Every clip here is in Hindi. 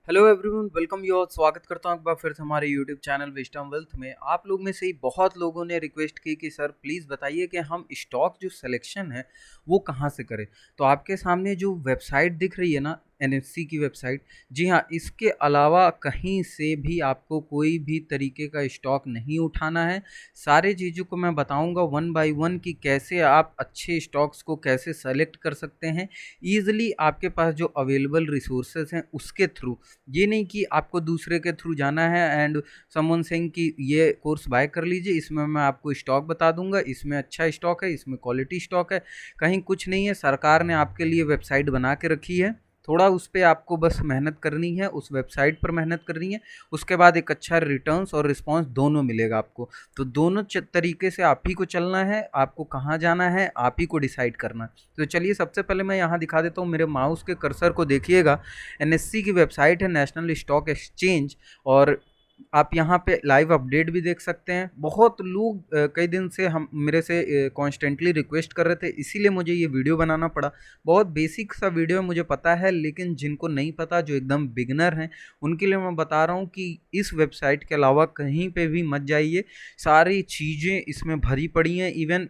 Hello everyone, welcome you all. स्वागत करता हूं एक बार फिर से हमारे यूट्यूब चैनल विजडम वेल्थ में। आप लोग में से ही बहुत लोगों ने रिक्वेस्ट की कि सर प्लीज़ बताइए कि हम स्टॉक जो सिलेक्शन है वो कहां से करें। तो आपके सामने जो वेबसाइट दिख रही है ना, एनएससी की वेबसाइट, जी हाँ, इसके अलावा कहीं से भी आपको कोई भी तरीके का स्टॉक नहीं उठाना है। सारे चीज़ों को मैं बताऊंगा वन बाय वन कि कैसे आप अच्छे स्टॉक्स को कैसे सेलेक्ट कर सकते हैं ईजिली आपके पास जो अवेलेबल रिसोर्सेज हैं उसके थ्रू। ये नहीं कि आपको दूसरे के थ्रू जाना है एंड समवन सेइंग कि ये कोर्स बाय कर लीजिए, इसमें मैं आपको स्टॉक बता दूंगा, इसमें अच्छा स्टॉक है, इसमें क्वालिटी स्टॉक है। कहीं कुछ नहीं है, सरकार ने आपके लिए वेबसाइट बना के रखी है। थोड़ा उस पर आपको बस मेहनत करनी है, उस वेबसाइट पर मेहनत करनी है। उसके बाद एक अच्छा रिटर्न्स और रिस्पांस दोनों मिलेगा आपको। तो दोनों तरीके से आप ही को चलना है, आपको कहाँ जाना है आप ही को डिसाइड करना है। तो चलिए सबसे पहले मैं यहाँ दिखा देता हूँ, मेरे माउस के कर्सर को देखिएगा। एनएससी की वेबसाइट है, नेशनल स्टॉक एक्सचेंज, और आप यहाँ पे लाइव अपडेट भी देख सकते हैं। बहुत लोग कई दिन से हम मेरे से कॉन्स्टेंटली रिक्वेस्ट कर रहे थे, इसीलिए मुझे ये वीडियो बनाना पड़ा। बहुत बेसिक सा वीडियो है मुझे पता है, लेकिन जिनको नहीं पता, जो एकदम बिगनर हैं, उनके लिए मैं बता रहा हूँ कि इस वेबसाइट के अलावा कहीं पे भी मत जाइए। सारी चीज़ें इसमें भरी पड़ी हैं, इवन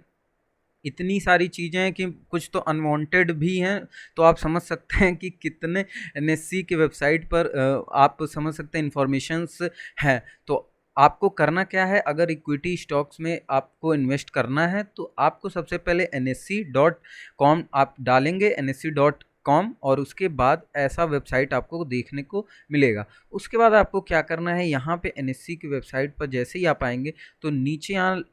इतनी सारी चीज़ें हैं कि कुछ तो अनवांटेड भी हैं। तो आप समझ सकते हैं कि कितने एनएससी की वेबसाइट पर आप समझ सकते हैं इंफॉर्मेशंस हैं। तो आपको करना क्या है, अगर इक्विटी स्टॉक्स में आपको इन्वेस्ट करना है तो आपको सबसे पहले NSE.com आप डालेंगे, NSE.com, और उसके बाद ऐसा वेबसाइट आपको देखने को मिलेगा। उसके बाद आपको क्या करना है, यहाँ पे एनएससी की वेबसाइट पर जैसे ही आप आएंगे तो नीचे यहाँ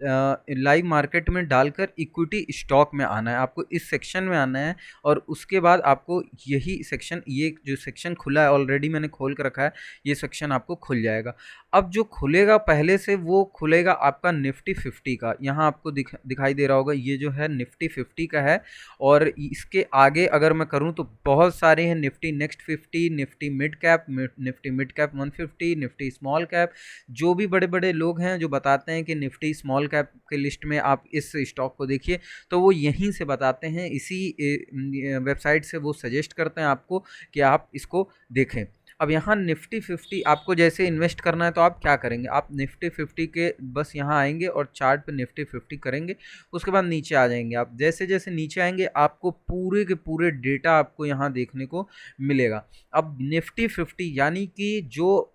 लाइव मार्केट में डालकर इक्विटी स्टॉक में आना है, आपको इस सेक्शन में आना है। और उसके बाद आपको यही सेक्शन, ये जो सेक्शन खुला है ऑलरेडी मैंने खोल कर रखा है, ये सेक्शन आपको खुल जाएगा। अब जो खुलेगा पहले से वो खुलेगा आपका निफ्टी 50 का। यहाँ आपको दिखाई दे रहा होगा, ये जो है निफ्टी 50 का है। और इसके आगे अगर मैं करूँ तो बहुत सारे हैं, Nifty next 50, Nifty mid cap, Nifty mid cap 150, Nifty small cap. जो भी बड़े बड़े लोग हैं जो बताते हैं कि निफ्टी स्मॉल कैप के लिस्ट में आप इस स्टॉक को देखिए, तो वो यहीं से बताते हैं, इसी वेबसाइट से वो सजेस्ट करते हैं आपको कि आप इसको देखें। अब यहाँ निफ्टी 50 आपको जैसे इन्वेस्ट करना है तो आप क्या करेंगे, आप निफ्टी 50 के बस यहाँ आएंगे और चार्ट पे निफ्टी 50 करेंगे। उसके बाद नीचे आ जाएंगे। आप जैसे जैसे नीचे आएंगे आपको पूरे के पूरे डेटा आपको यहाँ देखने को मिलेगा। अब निफ्टी 50 यानी कि जो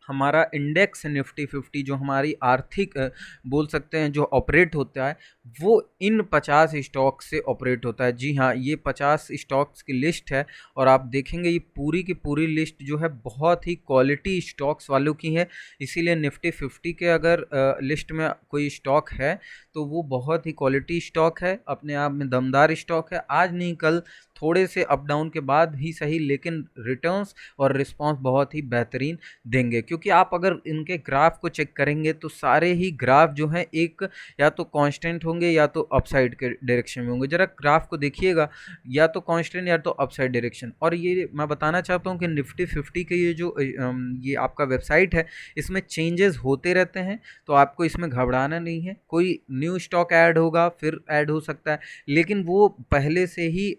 हमारा इंडेक्स निफ्टी 50, जो हमारी आर्थिक बोल सकते हैं जो ऑपरेट होता है, वो इन 50 स्टॉक से ऑपरेट होता है। जी हाँ, ये 50 स्टॉक्स की लिस्ट है। और आप देखेंगे ये पूरी की पूरी लिस्ट जो है बहुत ही क्वालिटी स्टॉक्स वालों की है। इसीलिए निफ्टी 50 के अगर लिस्ट में कोई स्टॉक है तो वो बहुत ही क्वालिटी स्टॉक है, अपने आप में दमदार स्टॉक है। आज नहीं कल थोड़े से अप डाउन के बाद भी सही, लेकिन रिटर्न्स और रिस्पांस बहुत ही बेहतरीन देंगे। क्योंकि आप अगर इनके ग्राफ को चेक करेंगे तो सारे ही ग्राफ जो हैं एक या तो कांस्टेंट होंगे या तो अपसाइड के डायरेक्शन में होंगे। जरा ग्राफ को देखिएगा, या तो कांस्टेंट या तो अपसाइड डायरेक्शन। और ये मैं बताना चाहता हूँ कि निफ्टी 50 के ये जो ये आपका वेबसाइट है, इसमें चेंजेस होते रहते हैं, तो आपको इसमें घबराना नहीं है। कोई न्यू स्टॉक ऐड होगा, फिर ऐड हो सकता है, लेकिन वो पहले से ही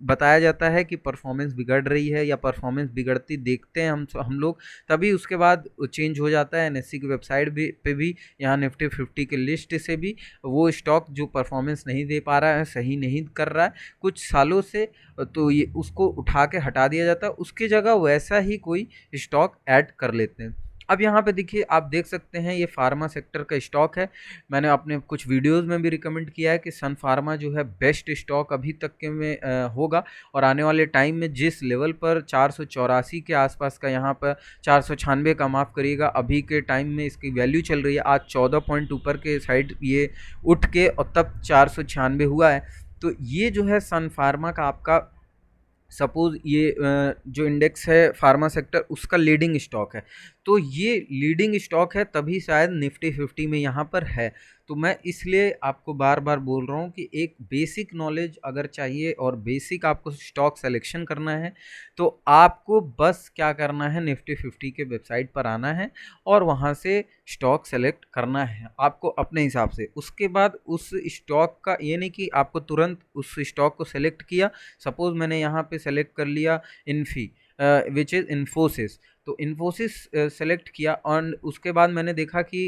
बताया जाता है कि परफॉर्मेंस बिगड़ रही है या परफॉर्मेंस बिगड़ती देखते हैं हम लोग, तभी उसके बाद चेंज हो जाता है। एनएससी की वेबसाइट भी पे भी यहाँ निफ्टी 50 के लिस्ट से भी वो स्टॉक जो परफॉर्मेंस नहीं दे पा रहा है, सही नहीं कर रहा है कुछ सालों से, तो ये उसको उठा के हटा दिया जाता है, उसकी जगह वैसा ही कोई स्टॉक ऐड कर लेते हैं। अब यहाँ पे देखिए, आप देख सकते हैं ये फार्मा सेक्टर का स्टॉक है। मैंने अपने कुछ वीडियोस में भी रिकमेंड किया है कि सन फार्मा जो है बेस्ट स्टॉक अभी तक के में होगा। और आने वाले टाइम में जिस लेवल पर 484 के आसपास का, यहाँ पर 496 का, माफ़ करिएगा, अभी के टाइम में इसकी वैल्यू चल रही है, आज 14 पॉइंट ऊपर के साइड ये उठ के और तब 496 हुआ है। तो ये जो है सन फार्मा का आपका, सपोज ये जो इंडेक्स है फार्मा सेक्टर, उसका लीडिंग स्टॉक है। तो ये लीडिंग स्टॉक है तभी शायद निफ्टी 50 में यहाँ पर है। तो मैं इसलिए आपको बार बार बोल रहा हूँ कि एक बेसिक नॉलेज अगर चाहिए और बेसिक आपको स्टॉक सिलेक्शन करना है, तो आपको बस क्या करना है, निफ्टी 50 के वेबसाइट पर आना है और वहाँ से स्टॉक सेलेक्ट करना है आपको अपने हिसाब से। उसके बाद उस स्टॉक का ये नहीं कि आपको तुरंत उस स्टॉक को सेलेक्ट किया, सपोज मैंने यहाँ पे सेलेक्ट कर लिया इन्फी, विच इज़ इन्फोसिस। तो इन्फोसिस सेलेक्ट किया और उसके बाद मैंने देखा कि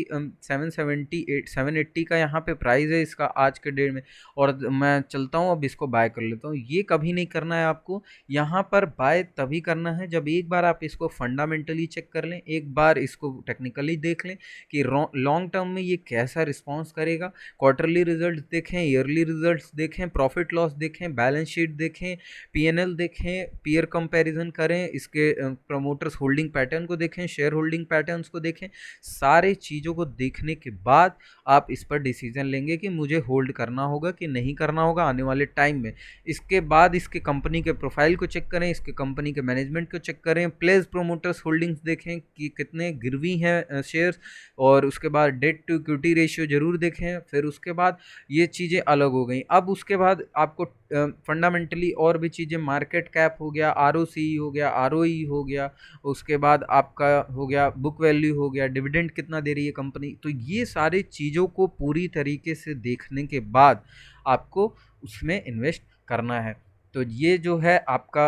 780 का यहाँ पे प्राइस है इसका आज के डेट में, और मैं चलता हूँ अब इसको बाय कर लेता हूँ। ये कभी नहीं करना है आपको, यहाँ पर बाय तभी करना है जब एक बार आप इसको फंडामेंटली चेक कर लें, एक बार इसको टेक्निकली देख लें कि लॉन्ग टर्म में ये कैसा रिस्पॉन्स करेगा। क्वार्टरली रिजल्ट देखें, ईयरली रिजल्ट्स देखें, प्रॉफिट लॉस देखें, बैलेंस शीट देखें, पीएनएल देखें, पीयर कंपैरिजन करें, इसके प्रमोटर्स होल्डिंग पैटर्न को देखें, शेयर होल्डिंग पैटर्न्स को देखें। सारे चीज़ों को देखने के बाद आप इस पर डिसीजन लेंगे कि मुझे होल्ड करना होगा कि नहीं करना होगा आने वाले टाइम में। इसके बाद इसके कंपनी के प्रोफाइल को चेक करें, इसके कंपनी के मैनेजमेंट को चेक करें, प्लेस प्रोमोटर्स होल्डिंग्स देखें कि कितने गिरवी हैं शेयर्स, और उसके बाद डेट टू इक्विटी रेशियो जरूर देखें। फिर उसके बाद ये चीज़ें अलग हो गई। अब उसके बाद आपको फंडामेंटली और भी चीज़ें, मार्केट कैप हो गया, आरओसी हो गया, आरओई हो गया, उसके बाद आपका हो गया बुक वैल्यू हो गया, डिविडेंड कितना दे रही है कंपनी, तो ये सारी चीज़ों को पूरी तरीके से देखने के बाद आपको उसमें इन्वेस्ट करना है। तो ये जो है आपका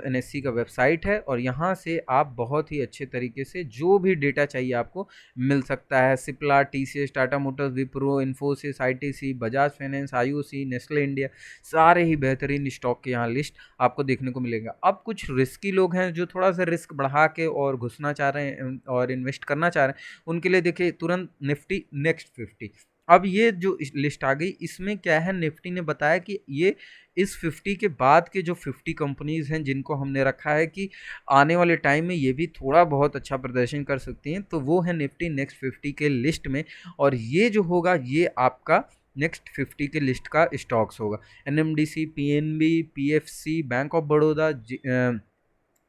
एनएससी का वेबसाइट है, और यहाँ से आप बहुत ही अच्छे तरीके से जो भी डेटा चाहिए आपको मिल सकता है। Cipla, TCS, Tata Motors, Wipro, Infosys, ITC, Bajaj finance, IOC, Nestle India, सारे ही बेहतरीन स्टॉक के यहाँ लिस्ट आपको देखने को मिलेगा। अब कुछ रिस्की लोग हैं जो थोड़ा सा रिस्क बढ़ा के और घुसना चाह रहे हैं और इन्वेस्ट करना चाह रहे हैं, उनके लिए देखिए तुरंत निफ्टी नेक्स्ट 50। अब ये जो लिस्ट आ गई, इसमें क्या है, निफ्टी ने बताया कि ये इस 50 के बाद के जो 50 कंपनीज हैं जिनको हमने रखा है कि आने वाले टाइम में ये भी थोड़ा बहुत अच्छा प्रदर्शन कर सकती हैं, तो वो है निफ्टी नेक्स्ट 50 के लिस्ट में। और ये जो होगा ये आपका नेक्स्ट 50 के लिस्ट का स्टॉक्स होगा। NMDC, PNB, PFC, bank of Baroda,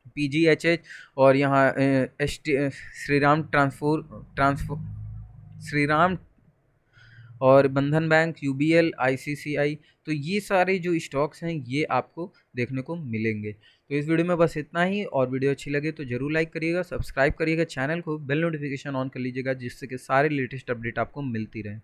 PGHH, और यहाँ श्रीराम श्रीराम, और बंधन बैंक, यूबीएल, आईसीसीआई। तो ये सारे जो स्टॉक्स हैं ये आपको देखने को मिलेंगे। तो इस वीडियो में बस इतना ही, और वीडियो अच्छी लगे तो जरूर लाइक करिएगा, सब्सक्राइब करिएगा चैनल को, बेल नोटिफिकेशन ऑन कर लीजिएगा जिससे कि सारे लेटेस्ट अपडेट आपको मिलती रहे।